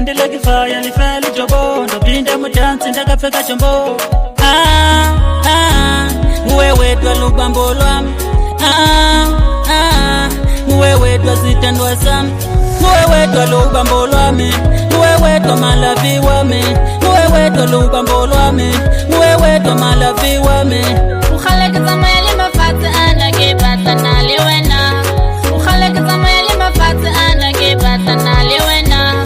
ndile kifaya lifeli jobo ndopinda mudansi ndakapfeka chombo nguwe wedwa lubambo lwami nguwe wedwa zitendwa sami nguwe wedwa lubambo lwami nguwe wedwa malavi wami nguwe wedwa lubambo lwami nguwe wedwa malavi wami ukhaleke zamayeli mafatsi anake batla liwena ukhaleke zamayeli mafatsi anake batla liwena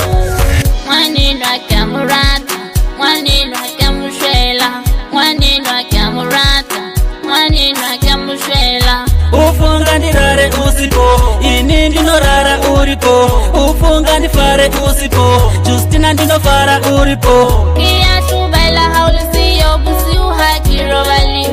mwaninwa kamurata mwaninwa kamushela mwaninwa kamurata mwaninwa kamushela ufunga ndirare usipo ini ndinorara uripo ufunga ndifare usipo Justina ndinofara uripo iya tubaila haulisiyo busi uhakirobali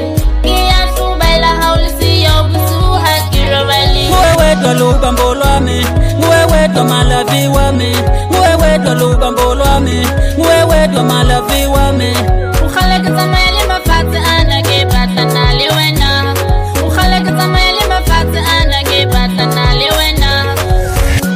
iya tubaila haulisiyo busi uhakirobali nguwe wedwa lubambo lwami nguwe wedwa malavi wami nguwe wedwa lubambo lwami nguwe wedwa malavi wami ukhaleke zamayeli mafatsi anake batla liwena ukhaleke zamayeli mafatsi anake batla liwena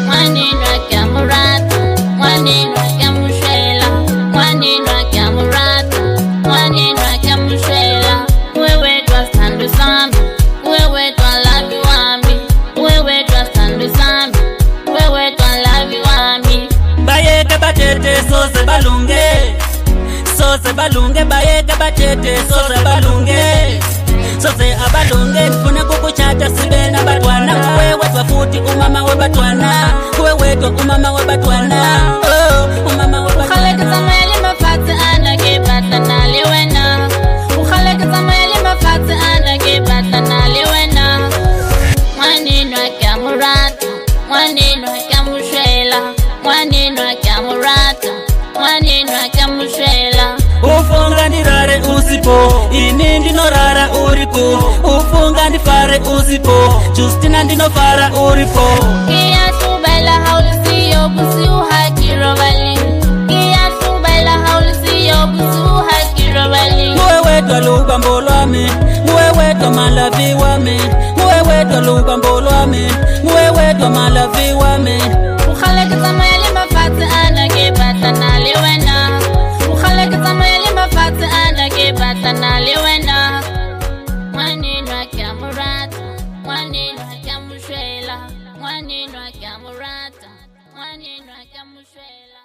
mwaninwa kamurata mwaninwa kamushela mwaninwa kamurata mwaninwa kamushela nguwe wedwa sithandwa sami nguwe wedwa lavi wami nguwe wedwa sithandwa sami nguwe wedwa lavi wami bayeke batete soze balunge bayeke batete soze balunge soze abalunge ndifuna kukuchata sibe nabatwana nguwe wedwa futhi umama webatwana nguwe wedwa umama webatwana umama ukhaleke zamayeli mafatsi anake batla liwena ukhaleke zamayeli mafatsi anake batla liwena mwaninwa kamurata mwaninwa kamushela mwaninwa kamurata mwaninwa kamushela ufunga ndirare usipo ini ndinorara uripo ufunga ndifare usipo Justina ndinofara uripo iya tubaila haulisiyo busi uhakirobali iya tubaila haulisiyo busi uhakirobali nguwe wedwa lubambo lwami nguwe wedwa malavi wami nguwe wedwa lubambo lwami nguwe wedwa malavi wami ukhaleke zamayeli mafatsi anake batla liwena ukhaleke zamayeli mafatsi anake batla liwena mwaninwa kamurata mwaninwa kamushela mwaninwa kamurata mwaninwa kamushela